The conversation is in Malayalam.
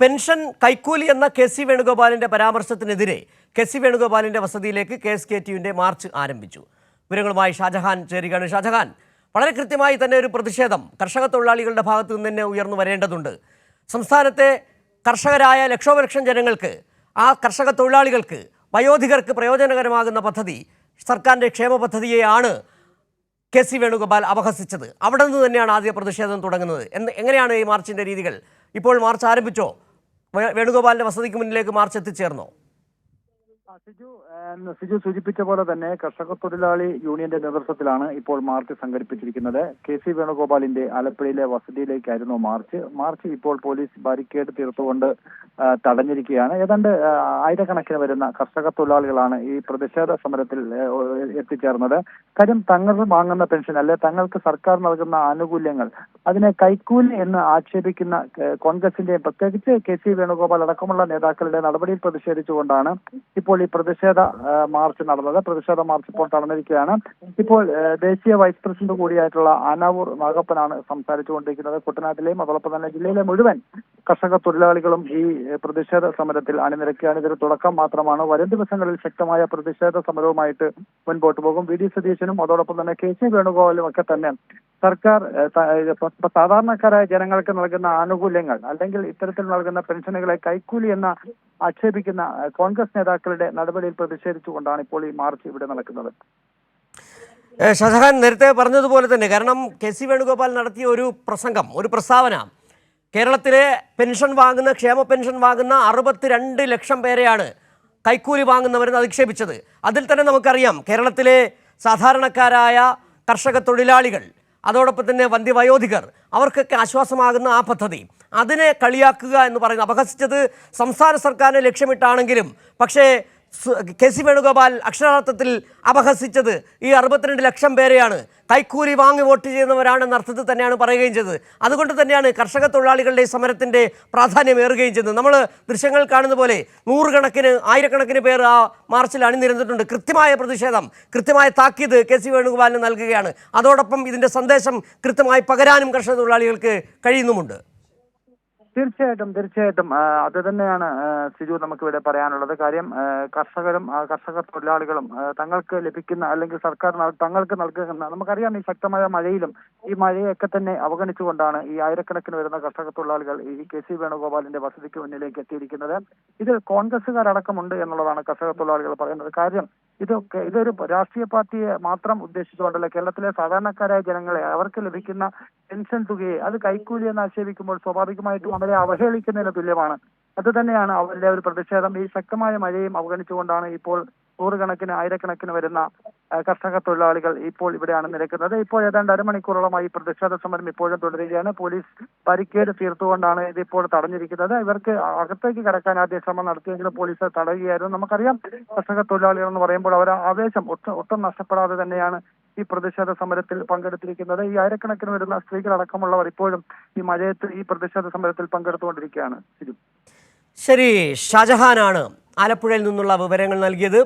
പെൻഷൻ കൈക്കൂലി എന്ന കെ സി വേണുഗോപാലിന്റെ പരാമർശത്തിനെതിരെ കെ സി വേണുഗോപാലിന്റെ വസതിയിലേക്ക് KSKTUവിന്റെ മാർച്ച് ആരംഭിച്ചു. വിവരങ്ങളുമായി ഷാജഹാൻ ചേരുകയാണ്. ഷാജഹാൻ, വളരെ കൃത്യമായി തന്നെ ഒരു പ്രതിഷേധം കർഷക തൊഴിലാളികളുടെ ഭാഗത്തു നിന്ന് തന്നെ ഉയർന്നു വരേണ്ടതുണ്ട്. സംസ്ഥാനത്തെ കർഷകരായ ലക്ഷോപലക്ഷം ജനങ്ങൾക്ക്, ആ കർഷക തൊഴിലാളികൾക്ക്, വയോധികർക്ക് പ്രയോജനകരമാകുന്ന പദ്ധതി, സർക്കാരിൻ്റെ ക്ഷേമ പദ്ധതിയെയാണ് കെ സി വേണുഗോപാൽ അപഹസിച്ചത്. അവിടെ നിന്ന് തന്നെയാണ് ആദ്യ പ്രതിഷേധം തുടങ്ങുന്നത്. എങ്ങനെയാണ് ഈ മാർച്ചിൻ്റെ രീതികൾ? ഇപ്പോൾ മാർച്ച് ആരംഭിച്ചോ? വേണുഗോപാലിന്റെ വസതിക്ക് മുന്നിലേക്ക് മാർച്ച് എത്തിച്ചേർന്നോ? സിജു സൂചിപ്പിച്ച പോലെ തന്നെ കർഷക തൊഴിലാളി യൂണിയന്റെ നേതൃത്വത്തിലാണ് ഇപ്പോൾ മാർച്ച് സംഘടിപ്പിച്ചിരിക്കുന്നത്. കെ സി വേണുഗോപാലിന്റെ ആലപ്പുഴയിലെ വസതിയിലേക്കായിരുന്നു മാർച്ച് ഇപ്പോൾ പോലീസ് ബാരിക്കേഡ് തീർത്തുകൊണ്ട് തടഞ്ഞിരിക്കുകയാണ്. ഏതാണ്ട് ആയിരക്കണക്കിന് വരുന്ന കർഷക തൊഴിലാളികളാണ് ഈ പ്രതിഷേധ സമരത്തിൽ എത്തിച്ചേർന്നത്. കാര്യം, തങ്ങൾ വാങ്ങുന്ന പെൻഷൻ അല്ലെ തങ്ങൾക്ക് സർക്കാർ നൽകുന്ന ആനുകൂല്യങ്ങൾ അതിനെ കൈക്കൂലി എന്ന് ആക്ഷേപിക്കുന്ന കോൺഗ്രസിന്റെ, പ്രത്യേകിച്ച് കെ സി വേണുഗോപാൽ അടക്കമുള്ള നേതാക്കളുടെ നടപടിയിൽ പ്രതിഷേധിച്ചുകൊണ്ടാണ് ഇപ്പോൾ ഈ പ്രതിഷേധ മാർച്ച് നടന്നത്. പ്രതിഷേധ മാർച്ച് ഇപ്പോൾ നടന്നിരിക്കുകയാണ്. ഇപ്പോൾ ദേശീയ വൈസ് പ്രസിഡന്റ് കൂടിയായിട്ടുള്ള ആനാവൂർ നാഗപ്പനാണ് സംസാരിച്ചുകൊണ്ടിരിക്കുന്നത്. കുട്ടനാട്ടിലെയും അതോടൊപ്പം തന്നെ ജില്ലയിലെ മുഴുവൻ കർഷക തൊഴിലാളികളും ഈ പ്രതിഷേധ സമരത്തിൽ അണിനിരക്കുകയാണ്. ഇതൊരു തുടക്കം മാത്രമാണ്. വരും ദിവസങ്ങളിൽ ശക്തമായ പ്രതിഷേധ സമരവുമായിട്ട് മുൻപോട്ട് പോകും. വി ഡി സതീശനും അതോടൊപ്പം തന്നെ കെ സി വേണുഗോപാലും ഒക്കെ തന്നെ സർക്കാർ സാധാരണക്കാരായ ജനങ്ങൾക്ക് നൽകുന്ന ആനുകൂല്യങ്ങൾ അല്ലെങ്കിൽ ഇത്തരത്തിൽ നൽകുന്ന പെൻഷനുകളെ കൈക്കൂലി എന്ന ആക്ഷേപിക്കുന്ന കോൺഗ്രസ് നേതാക്കളുടെ നടപടിയിൽ പ്രതിഷേധിച്ചുകൊണ്ടാണ് ഇപ്പോൾ ഈ മാർച്ച് ഇവിടെ നടക്കുന്നത്. ഷാജഹാൻ നേരത്തെ പറഞ്ഞതുപോലെ തന്നെ, കാരണം കെ സി വേണുഗോപാൽ നടത്തിയ ഒരു പ്രസ്താവന, കേരളത്തിലെ പെൻഷൻ വാങ്ങുന്ന, ക്ഷേമ പെൻഷൻ വാങ്ങുന്ന 62 ലക്ഷം പേരെയാണ് കൈക്കൂലി വാങ്ങുന്നവരെന്ന് അധിക്ഷേപിച്ചത്. അതിൽ തന്നെ നമുക്കറിയാം, കേരളത്തിലെ സാധാരണക്കാരായ കർഷക തൊഴിലാളികൾ, അതോടൊപ്പം തന്നെ വന്ധ്യവയോധികർ, അവർക്കൊക്കെ ആശ്വാസമാകുന്ന ആ പദ്ധതി, അതിനെ കളിയാക്കുക എന്ന് പറയുന്നത്, അപഹസിച്ചത് സംസ്ഥാന സർക്കാരിനെ ലക്ഷ്യമിട്ടാണെങ്കിലും പക്ഷേ കെ സി വേണുഗോപാൽ അക്ഷരാർത്ഥത്തിൽ അപഹസിച്ചത് ഈ 62 ലക്ഷം പേരെയാണ്. കൈക്കൂലി വാങ്ങി വോട്ട് ചെയ്യുന്നവരാണെന്ന അർത്ഥത്തിൽ തന്നെയാണ് പറയുകയും ചെയ്തത്. അതുകൊണ്ട് തന്നെയാണ് കർഷക തൊഴിലാളികളുടെ ഈ സമരത്തിൻ്റെ പ്രാധാന്യം ഏറുകയും ചെയ്തത്. നമ്മൾ ദൃശ്യങ്ങൾ കാണുന്ന പോലെ നൂറുകണക്കിന്, ആയിരക്കണക്കിന് പേർ ആ മാർച്ചിൽ അണിനിരന്നിട്ടുണ്ട്. കൃത്യമായ പ്രതിഷേധം, കൃത്യമായ താക്കീത് കെ സി വേണുഗോപാലിന് നൽകുകയാണ്. അതോടൊപ്പം ഇതിൻ്റെ സന്ദേശം കൃത്യമായി പകരാനും കർഷക തൊഴിലാളികൾക്ക് കഴിയുന്നുമുണ്ട്. തീർച്ചയായിട്ടും അത് തന്നെയാണ് സിജു നമുക്കിവിടെ പറയാനുള്ളത്. കാര്യം, കർഷകരും കർഷക തൊഴിലാളികളും തങ്ങൾക്ക് ലഭിക്കുന്ന അല്ലെങ്കിൽ സർക്കാർ തങ്ങൾക്ക് നൽകുന്ന, നമുക്കറിയാം ഈ ശക്തമായ മഴയിലും ഈ മഴയൊക്കെ തന്നെ അവഗണിച്ചുകൊണ്ടാണ് ഈ ആയിരക്കണക്കിന് വരുന്ന കർഷക തൊഴിലാളികൾ ഈ കെ സി വേണുഗോപാലിന്റെ വസതിക്ക് മുന്നിലേക്ക് എത്തിയിരിക്കുന്നത്. ഇതിൽ കോൺഗ്രസുകാരടക്കമുണ്ട് എന്നുള്ളതാണ് കർഷക തൊഴിലാളികൾ പറയുന്നത്. കാര്യം, ഇതൊരു രാഷ്ട്രീയ പാർട്ടിയെ മാത്രം ഉദ്ദേശിച്ചുകൊണ്ടല്ല, കേരളത്തിലെ സാധാരണക്കാരായ ജനങ്ങളെ, അവർക്ക് ലഭിക്കുന്ന പെൻഷൻ തുകയെ അത് കൈക്കൂലി എന്ന് ആക്ഷേപിക്കുമ്പോൾ സ്വാഭാവികമായിട്ടും അവരെ അവഹേളിക്കുന്നതിന് തുല്യമാണ്. അത് തന്നെയാണ് അവരുടെ ഒരു പ്രതിഷേധം. ഈ ശക്തമായ മഴയും അവഗണിച്ചുകൊണ്ടാണ് ഇപ്പോൾ നൂറുകണക്കിന്, ആയിരക്കണക്കിന് വരുന്ന കർഷക തൊഴിലാളികൾ ഇപ്പോൾ ഇവിടെയാണ് നിരക്കുന്നത്. ഇപ്പോൾ ഏതാണ്ട് അരമണിക്കൂറോളമായി പ്രതിഷേധ സമരം ഇപ്പോഴും തുടരുകയാണ്. പോലീസ് ബാരിക്കേഡ് തീർത്തുകൊണ്ടാണ് ഇതിപ്പോൾ തടഞ്ഞിരിക്കുന്നത്. ഇവർക്ക് അകത്തേക്ക് കടക്കാൻ ആദ്യ ശ്രമം നടത്തിയെങ്കിലും പോലീസ് തടയുകയായിരുന്നു. നമുക്കറിയാം, കർഷക തൊഴിലാളികൾ എന്ന് പറയുമ്പോൾ അവർ ആവേശം ഒട്ടും നഷ്ടപ്പെടാതെ തന്നെയാണ് ഈ പ്രതിഷേധ സമരത്തിൽ പങ്കെടുത്തിരിക്കുന്നത്. ഈ ആയിരക്കണക്കിന് വരുന്ന സ്ത്രീകളടക്കമുള്ളവർ ഇപ്പോഴും ഈ മഴയത്ത് ഈ പ്രതിഷേധ സമരത്തിൽ പങ്കെടുത്തുകൊണ്ടിരിക്കുകയാണ്. ശരി, ഷാജഹാനാണ് ആലപ്പുഴയിൽ നിന്നുള്ള വിവരങ്ങൾ നൽകിയത്.